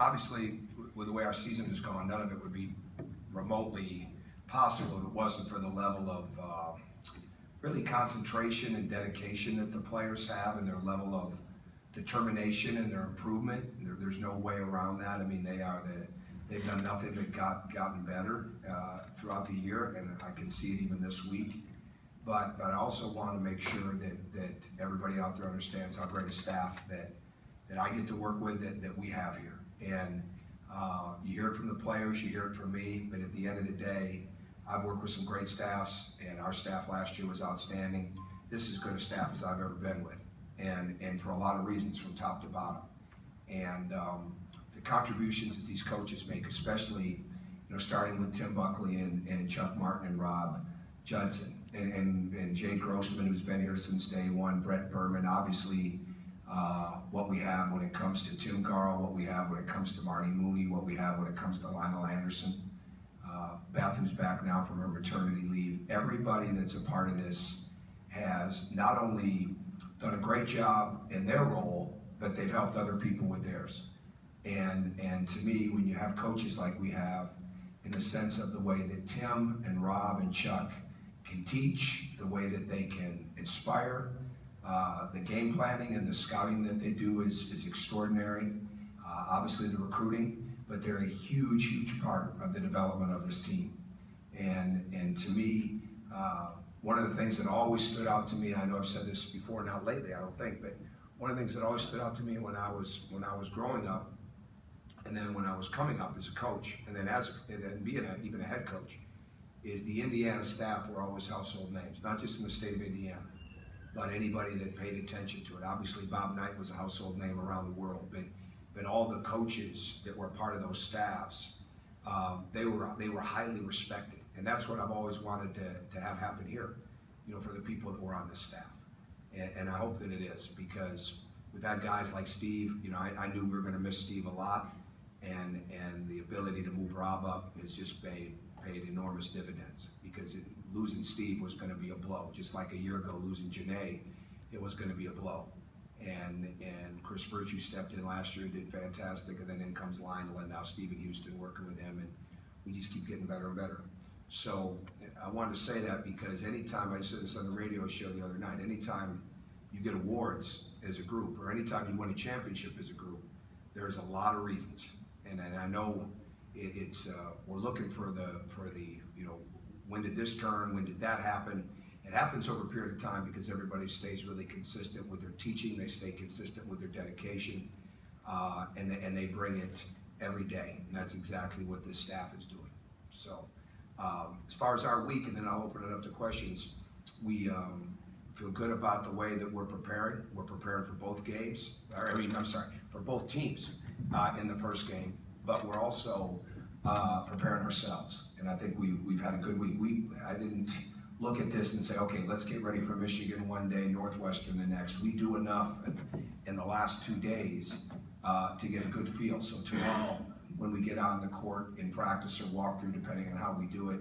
obviously, with the way our season has gone, none of it would be remotely possible if it wasn't for the level of really concentration and dedication that the players have, and their level of determination and their improvement. There's no way around that. I mean, they've done nothing but gotten better throughout the year, and I can see it even this week. But I also want to make sure that everybody out there understands how great a staff that I get to work with, that we have here. And you hear it from the players, you hear it from me, but at the end of the day, I've worked with some great staffs, and our staff last year was outstanding. This is as good a staff as I've ever been with, and for a lot of reasons, from top to bottom. And the contributions that these coaches make, especially starting with Tim Buckley and Chuck Martin and Rob Judson and Jay Grossman, who's been here since day one, Brett Berman, obviously what we have when it comes to Tim Garl, what we have when it comes to Marty Mooney, what we have when it comes to Lionel Anderson. Beth, who's back now from her maternity leave. Everybody that's a part of this has not only done a great job in their role, but they've helped other people with theirs. And to me, when you have coaches like we have, in the sense of the way that Tim and Rob and Chuck can teach, the way that they can inspire, the game planning and the scouting that they do is extraordinary. Obviously the recruiting, but they're a huge, huge part of the development of this team. And to me, one of the things that always stood out to me, I know I've said this before, not lately, I don't think, but one of the things that always stood out to me when I was growing up, and then when I was coming up as a coach, and then being even a head coach, is the Indiana staff were always household names, not just in the state of Indiana, but anybody that paid attention to it. Obviously, Bob Knight was a household name around the world, but all the coaches that were part of those staffs, they were highly respected, and that's what I've always wanted to have happen here, for the people that were on this staff, and I hope that it is, because we've had guys like Steve. I knew we were going to miss Steve a lot, and the ability to move Rob up has just paid enormous dividends, because losing Steve was going to be a blow, just like a year ago losing Janae, it was going to be a blow. And Chris Virtue stepped in last year and did fantastic, and then in comes Lionel, and now Stephen Houston working with him, and we just keep getting better and better. So I wanted to say that because anytime, I said this on the radio show the other night, anytime you get awards as a group, or anytime you win a championship as a group, there's a lot of reasons. And I know it's we're looking for the when did this turn, when did that happen? It happens over a period of time because everybody stays really consistent with their teaching, they stay consistent with their dedication, and they bring it every day. And that's exactly what this staff is doing. So as far as our week, and then I'll open it up to questions, we feel good about the way that we're preparing. We're preparing for both games, for both teams in the first game, but we're also preparing ourselves. And I think we've had a good week. I didn't look at this and say, okay, let's get ready for Michigan one day, Northwestern the next. We do enough in the last 2 days to get a good feel. So tomorrow, when we get on the court in practice or walkthrough, depending on how we do it,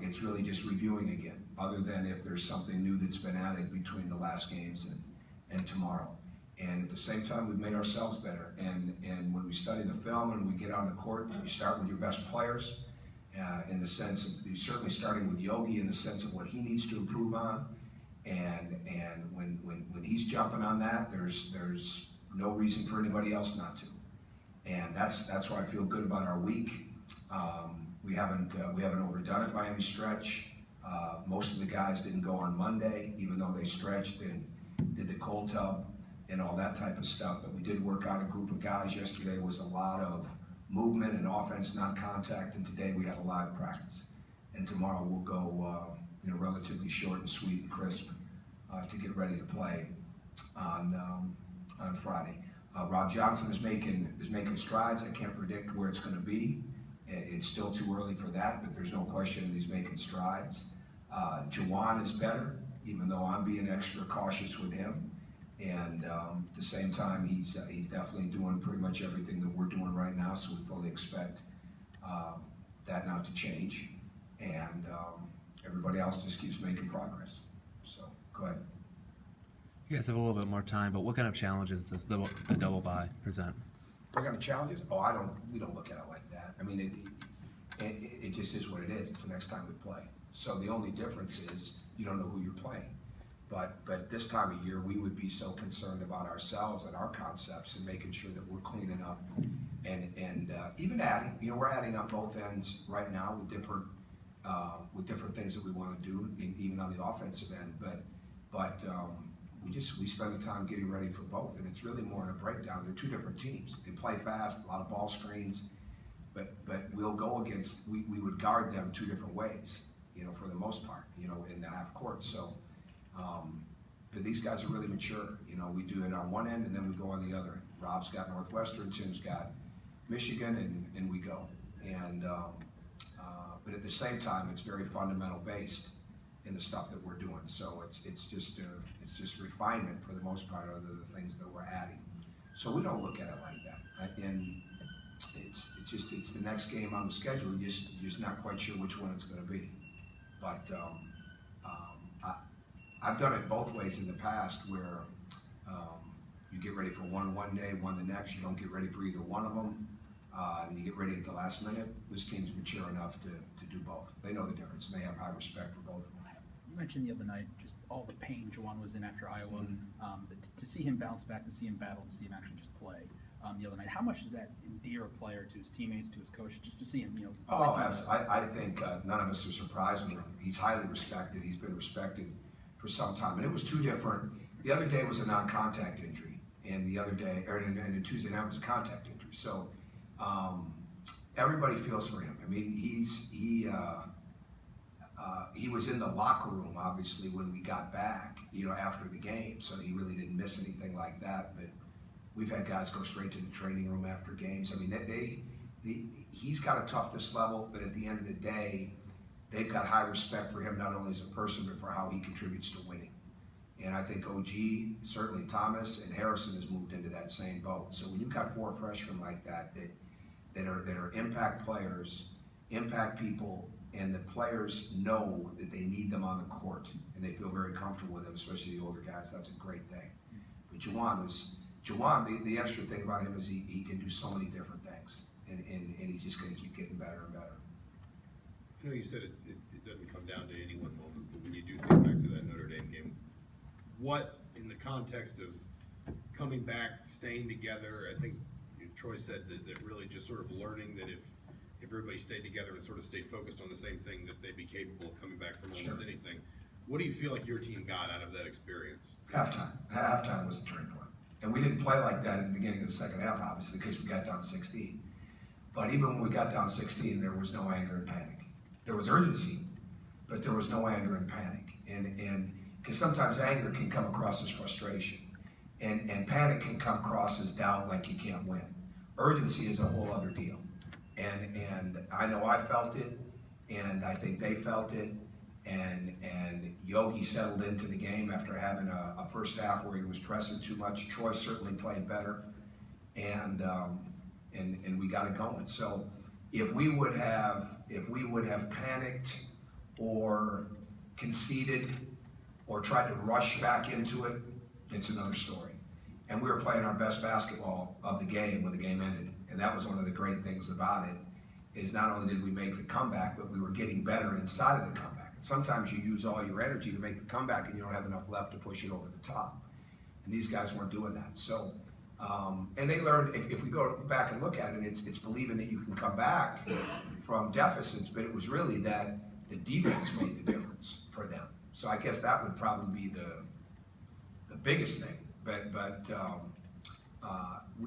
it's really just reviewing again, other than if there's something new that's been added between the last games and tomorrow. And at the same time, we've made ourselves better. And when we study the film and we get on the court, you start with your best players, in the sense of certainly starting with Yogi in the sense of what he needs to improve on. And when he's jumping on that, there's no reason for anybody else not to. And that's why I feel good about our week. We haven't overdone it by any stretch. Most of the guys didn't go on Monday, even though they stretched and did the cold tub and all that type of stuff. But we did work out a group of guys. Yesterday was a lot of movement and offense, not contact, and today we had a live practice. And tomorrow we'll go relatively short and sweet and crisp to get ready to play on Friday. Rob Johnson is making strides. I can't predict where it's going to be. It's still too early for that, but there's no question that he's making strides. Jawan is better, even though I'm being extra cautious with him. And at the same time, he's definitely doing pretty much everything that we're doing right now, so we fully expect that not to change. And everybody else just keeps making progress. So, go ahead. You guys have a little bit more time, but what kind of challenges does the double bye present? We're going to challenge us. We don't look at it like that. I mean, it just is what it is. It's the next time we play. So the only difference is you don't know who you're playing. But this time of year, we would be so concerned about ourselves and our concepts and making sure that we're cleaning up and even adding. We're adding up both ends right now with different things that we want to do, even on the offensive end. But we spend the time getting ready for both, and it's really more in a breakdown. They're two different teams. They play fast, a lot of ball screens, but we'll go against. We would guard them two different ways, for the most part, in the half court. So. But these guys are really mature. We do it on one end and then we go on the other. Rob's got Northwestern, Tim's got Michigan, and we go. But at the same time, it's very fundamental based in the stuff that we're doing. So it's just refinement for the most part of the things that we're adding. So we don't look at it like that. And it's the next game on the schedule. You're just not quite sure which one it's going to be. But I've done it both ways in the past where you get ready for one day, one the next. You don't get ready for either one of them. And you get ready at the last minute. This team's mature enough to do both. They know the difference, and they have high respect for both of them. You mentioned the other night just all the pain Juwan was in after Iowa. To see him bounce back, to see him battle, to see him actually just play the other night, how much does that endear a player to his teammates, to his coach, just to see him, Oh, absolutely. I think none of us are surprised with him. He's highly respected. He's been respected for some time. And it was two different. The other day was a non-contact injury, and the other day, and Tuesday night was a contact injury. So everybody feels for him. I mean, he was in the locker room, obviously, when we got back, after the game. So he really didn't miss anything like that. But we've had guys go straight to the training room after games. I mean, he's got a toughness level, but at the end of the day, they've got high respect for him, not only as a person, but for how he contributes to winning. And I think OG, certainly Thomas, and Harrison has moved into that same boat. So when you've got four freshmen like that are impact players, impact people, and the players know that they need them on the court, and they feel very comfortable with them, especially the older guys, that's a great thing. But Juwan, the extra thing about him is he can do so many different things, and he's just going to keep getting better and better. I know you said it doesn't come down to any one moment, but when you do think back to that Notre Dame game, what, in the context of coming back, staying together, I think Troy said that really just sort of learning that if everybody stayed together and sort of stayed focused on the same thing, that they'd be capable of coming back from almost anything. What do you feel like your team got out of that experience? Halftime was the turning point. And we didn't play like that at the beginning of the second half, obviously, because we got down 16. But even when we got down 16, there was no anger and panic. There was urgency, but there was no anger and panic. And because sometimes anger can come across as frustration, and panic can come across as doubt, like you can't win. Urgency is a whole other deal. And I know I felt it, and I think they felt it, and Yogi settled into the game after having a first half where he was pressing too much. Troy certainly played better, and we got it going. So if we would have panicked or conceded or tried to rush back into it, it's another story. And we were playing our best basketball of the game when the game ended. And that was one of the great things about it, is not only did we make the comeback, but we were getting better inside of the comeback. And sometimes you use all your energy to make the comeback and you don't have enough left to push it over the top. And these guys weren't doing that. So, and they learned, if we go back and look at it, it's believing that you can come back from deficits, but it was really that the defense made the difference for them. So I guess that would probably be the biggest thing. But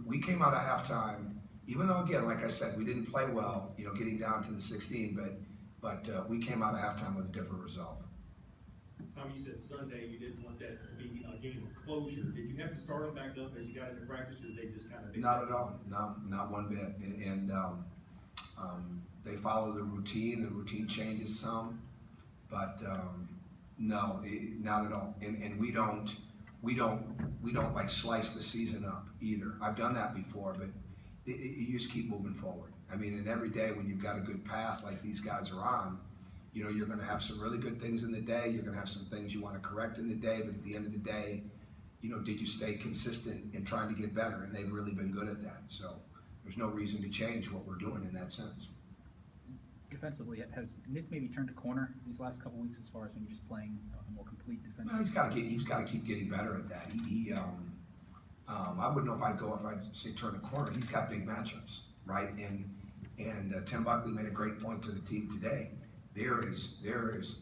we came out of halftime, even though, again, like I said, we didn't play well, getting down to the 16, but we came out of halftime with a different result. Tom, you said Sunday you didn't want that to be a game of closure. Did you have to start them back up as you got into practice, or did they just kind of... Not at all. No, not one bit. And they follow the routine. The routine changes some, but no, not at all. And we don't like slice the season up either. I've done that before, but you just keep moving forward. I mean, and every day when you've got a good path like these guys are on, you're going to have some really good things in the day. You're going to have some things you want to correct in the day, but at the end of the day, did you stay consistent in trying to get better? And they've really been good at that. So there's no reason to change what we're doing in that sense. Defensively, has Nick maybe turned a corner these last couple weeks as far as when you're just playing a more complete defensive? Well, he's got to keep getting better at that. I wouldn't know if I'd say turn the corner. He's got big matchups, right? And Tim Buckley made a great point to the team today. There is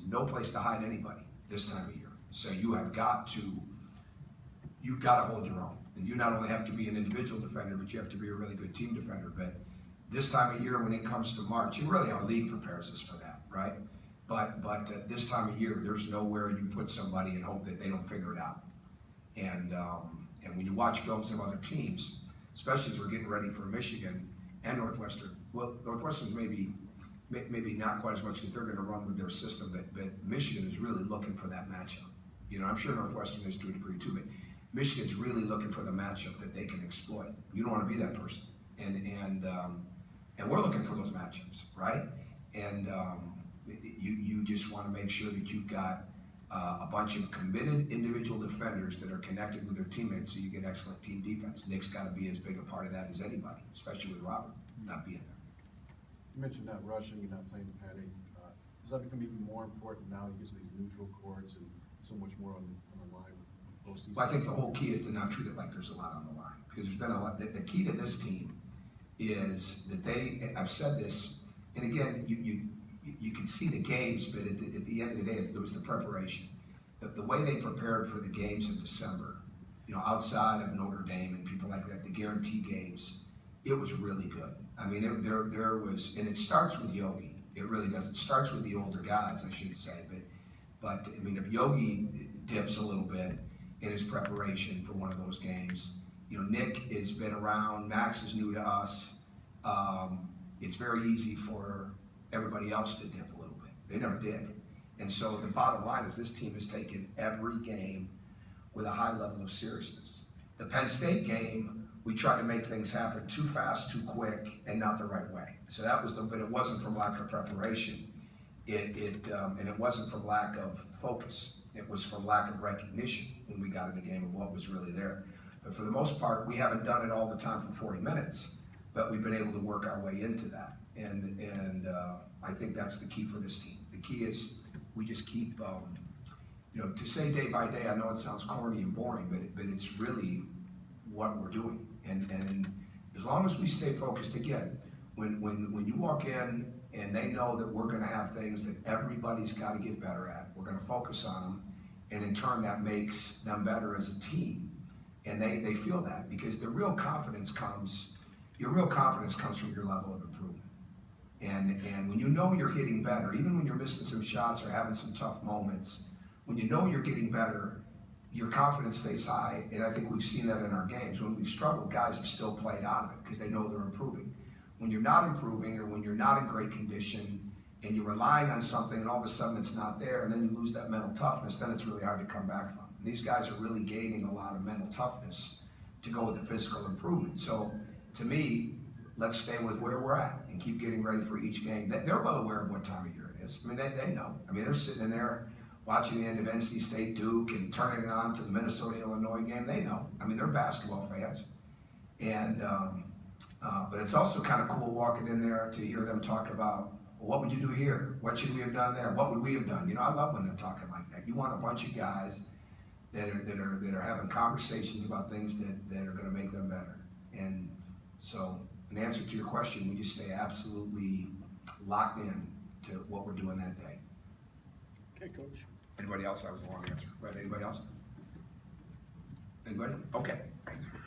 no place to hide anybody this time of year. So you've got to hold your own. And you not only have to be an individual defender, but you have to be a really good team defender. But this time of year, when it comes to March, and really our league prepares us for that, right? But this time of year, there's nowhere you put somebody and hope that they don't figure it out. And when you watch films of other teams, especially as we're getting ready for Michigan and Northwestern, well, Northwestern's maybe not quite as much because they're going to run with their system, but Michigan is really looking for that matchup. You know, I'm sure Northwestern is to a degree too, but Michigan's really looking for the matchup that they can exploit. You don't want to be that person, and we're looking for those matchups, right? And you just want to make sure that you've got a bunch of committed individual defenders that are connected with their teammates, so you get excellent team defense. Nick's got to be as big a part of that as anybody, especially with Robert not being there. You mentioned not rushing and not playing panic. Does that become even more important now because of these neutral courts and so much more on the line with postseason? Well, I think the whole key is to not treat it like there's a lot on the line, because there's been a lot. The key to this team is that I've said this, and again, you can see the games, but at the end of the day, it was the preparation. The way they prepared for the games in December, you know, outside of Notre Dame and people like that, the guarantee games, it was really good. I mean, there was, and it starts with Yogi. It really does. It starts with the older guys, I should say. But I mean, if Yogi dips a little bit in his preparation for one of those games, you know, Nick has been around. Max is new to us. It's very easy for everybody else to dip a little bit. They never did. And so the bottom line is this team has taken every game with a high level of seriousness. The Penn State game, we tried to make things happen too fast, too quick, and not the right way. So that was but it wasn't from lack of preparation. And it wasn't from lack of focus. It was from lack of recognition when we got in the game of what was really there. But for the most part, we haven't done it all the time for 40 minutes, but we've been able to work our way into that. And I think that's the key for this team. The key is we just keep, you know, to say day by day, I know it sounds corny and boring, but it's really what we're doing. And as long as we stay focused, again, when you walk in and they know that we're going to have things that everybody's got to get better at, we're going to focus on them, and in turn that makes them better as a team. And they feel that, because your real confidence comes from your level of improvement. And when you know you're getting better, even when you're missing some shots or having some tough moments, when you know you're getting better, your confidence stays high. And I think we've seen that in our games. When we've struggled, guys have still played out of it because they know they're improving. When you're not improving, or when you're not in great condition and you're relying on something and all of a sudden it's not there, and then you lose that mental toughness, then it's really hard to come back from. And these guys are really gaining a lot of mental toughness to go with the physical improvement. So to me, let's stay with where we're at and keep getting ready for each game. They're well aware of what time of year it is. I mean, they know. I mean, they're sitting in there watching the end of NC State Duke and turning it on to the Minnesota-Illinois game. They know. I mean, they're basketball fans. And but it's also kind of cool walking in there to hear them talk about, well, what would you do here? What should we have done there? What would we have done? You know, I love when they're talking like that. You want a bunch of guys that are having conversations about things that are going to make them better. And so, in answer to your question, we just stay absolutely locked in to what we're doing that day. Okay, Coach. Anybody else? That was a long answer. Right, anybody else? Anybody? Okay.